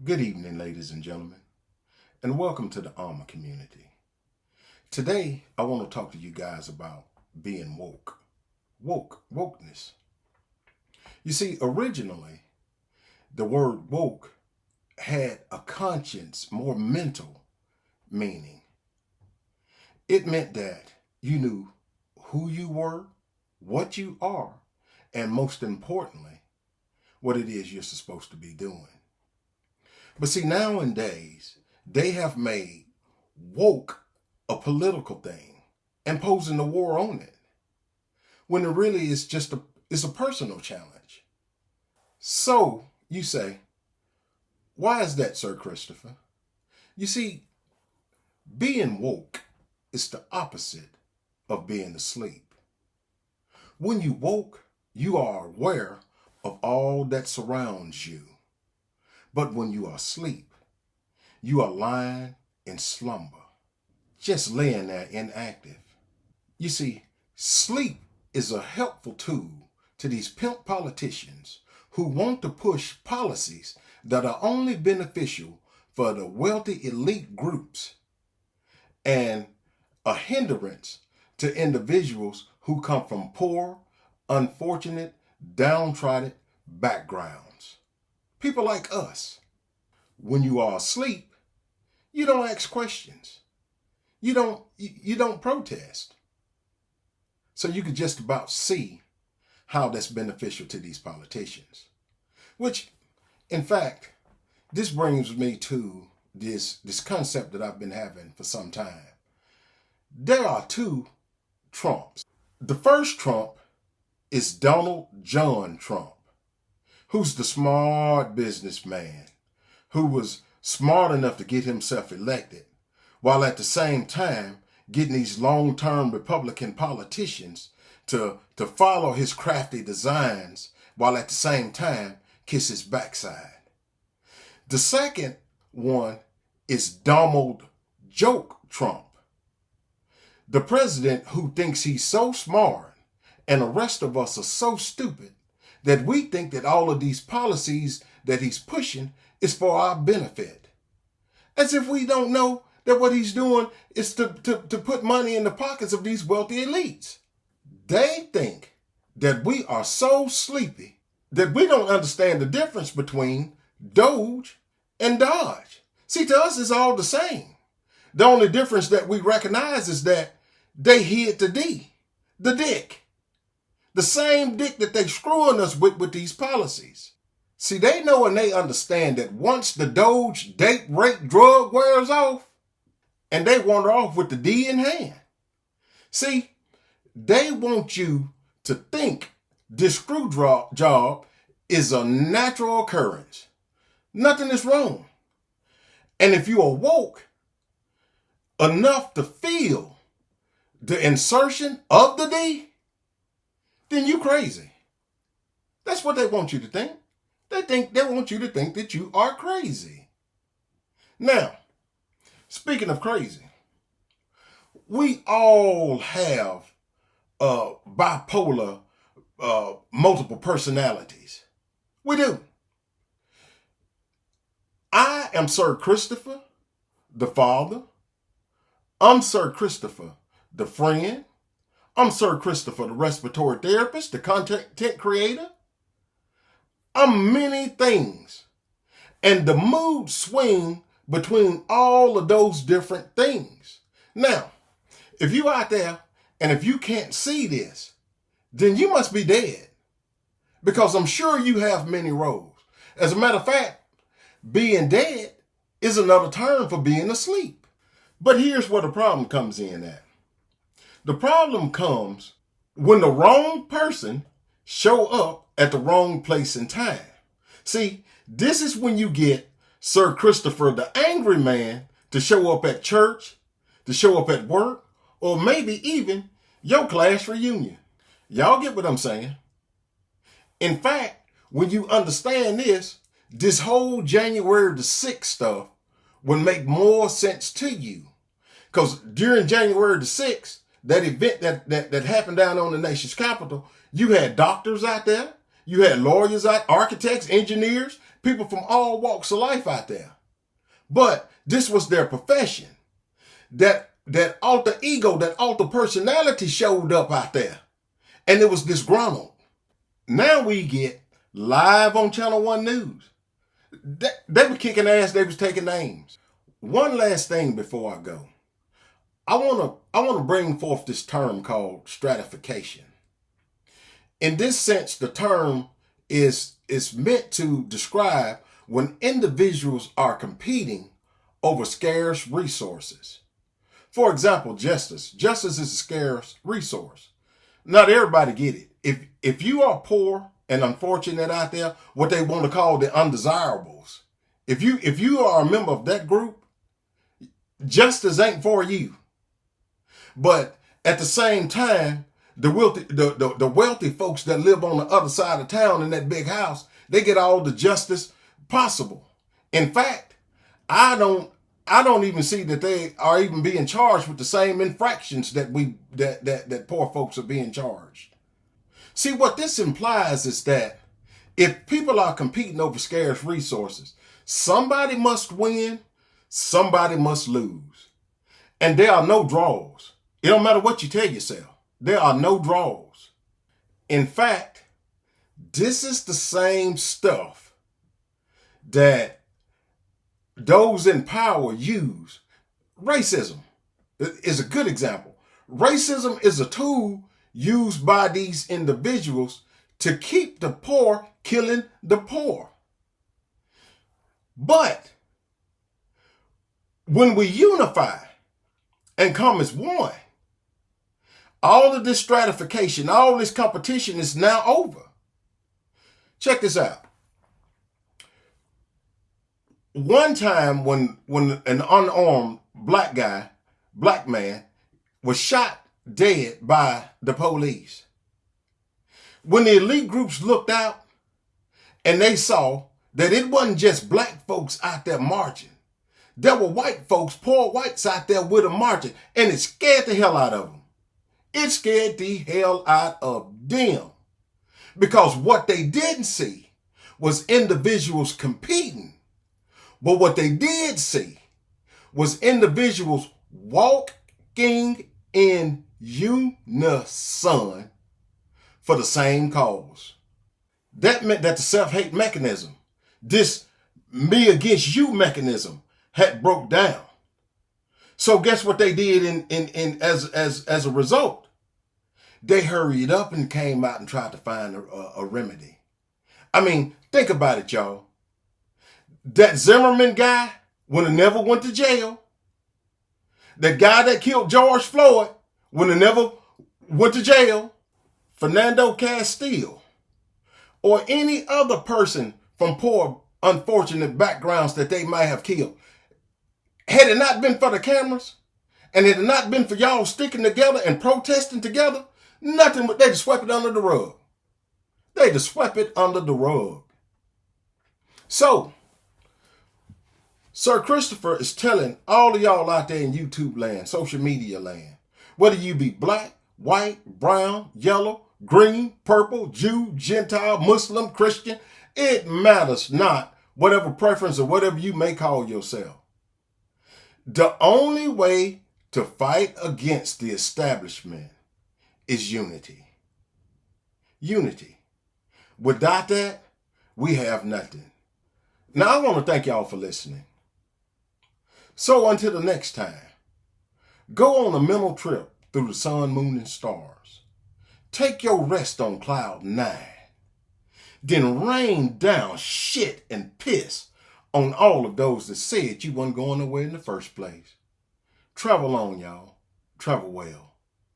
Good evening, ladies and gentlemen, and welcome to the Alma community. Today, I want to talk to you guys about being woke. Wokeness. You see, originally, the word woke had a conscience, more mental meaning. It meant that you knew who you were, what you are, and most importantly, what it is you're supposed to be doing. But see, nowadays, they have made woke a political thing and posing a war on it, when it really is just a personal challenge. So, you say, why is that, Sir Christopher? You see, being woke is the opposite of being asleep. When you woke, you are aware of all that surrounds you. But when you are asleep, you are lying in slumber, just laying there inactive. You see, sleep is a helpful tool to these pimp politicians who want to push policies that are only beneficial for the wealthy elite groups and a hindrance to individuals who come from poor, unfortunate, downtrodden backgrounds. People like us. When you are asleep, you don't ask questions. You don't protest. So you can just about see how that's beneficial to these politicians. Which, in fact, this brings me to this concept that I've been having for some time. There are two Trumps. The first Trump is Donald John Trump, who's the smart businessman, who was smart enough to get himself elected, while at the same time getting these long-term Republican politicians to follow his crafty designs, while at the same time kiss his backside. The second one is Donald Joke Trump, the president who thinks he's so smart and the rest of us are so stupid that we think that all of these policies that he's pushing is for our benefit. As if we don't know that what he's doing is to put money in the pockets of these wealthy elites. They think that we are so sleepy that we don't understand the difference between Doge and Dodge. See, to us, it's all the same. The only difference that we recognize is that they hid the D, the dick. The same dick that they screwing us with these policies. See, they know and they understand that once the Doge date rape drug wears off, and they wander off with the D in hand. See, they want you to think this screw job is a natural occurrence. Nothing is wrong. And if you are woke enough to feel the insertion of the D, then you crazy. That's what they want you to think. They want you to think that you are crazy. Now, speaking of crazy, we all have bipolar, multiple personalities. We do. I am Sir Christopher, the father. I'm Sir Christopher, the friend. I'm Sir Christopher, the respiratory therapist, the content creator. I'm many things. And the mood swing between all of those different things. Now, if you out there and if you can't see this, then you must be dead. Because I'm sure you have many roles. As a matter of fact, being dead is another term for being asleep. But here's where the problem comes in at. The problem comes when the wrong person show up at the wrong place and time. See, this is when you get Sir Christopher the angry man to show up at church, to show up at work, or maybe even your class reunion. Y'all get what I'm saying? In fact, when you understand this whole January the 6th stuff will make more sense to you. Because during January the 6th, that event that happened down on the nation's capital, you had doctors out there, you had lawyers out, architects, engineers, people from all walks of life out there. But this was their profession. That alter ego, that alter personality showed up out there. And it was disgruntled. Now we get live on Channel 1 News. They were kicking ass, they was taking names. One last thing before I go. I want to bring forth this term called stratification. In this sense, the term is meant to describe when individuals are competing over scarce resources. For example, justice. Justice is a scarce resource. Not everybody get it. If you are poor and unfortunate out there, what they want to call the undesirables, if you are a member of that group, justice ain't for you. But at the same time, the wealthy folks that live on the other side of town in that big house, they get all the justice possible. In fact, I don't even see that they are even being charged with the same infractions that poor folks are being charged. See, what this implies is that if people are competing over scarce resources, somebody must win, somebody must lose. And there are no draws. It don't matter what you tell yourself. There are no draws. In fact, this is the same stuff that those in power use. Racism is a good example. Racism is a tool used by these individuals to keep the poor killing the poor. But when we unify and come as one, all of this stratification, all this competition is now over. Check this out. One time when an unarmed black man, was shot dead by the police, when the elite groups looked out and they saw that it wasn't just black folks out there marching, there were white folks, poor whites out there with them marching, and it scared the hell out of them. It scared the hell out of them. Because what they didn't see was individuals competing. But what they did see was individuals walking in unison for the same cause. That meant that the self-hate mechanism, this me against you mechanism, had broke down. So guess what they did as a result? They hurried up and came out and tried to find a remedy. I mean, think about it, y'all. That Zimmerman guy would have never went to jail. The guy that killed George Floyd would have never went to jail. Fernando Castile, or any other person from poor, unfortunate backgrounds that they might have killed. Had it not been for the cameras, and had it not been for y'all sticking together and protesting together, nothing, they just swept it under the rug. They just swept it under the rug. So, Sir Christopher is telling all of y'all out there in YouTube land, social media land, whether you be black, white, brown, yellow, green, purple, Jew, Gentile, Muslim, Christian, it matters not, whatever preference or whatever you may call yourself. The only way to fight against the establishment is unity. Unity. Without that, we have nothing. Now, I want to thank y'all for listening. So until the next time, go on a mental trip through the sun, moon, and stars. Take your rest on cloud 9. Then rain down shit and piss on all of those that said you wasn't going nowhere in the first place. Travel on, y'all. Travel well.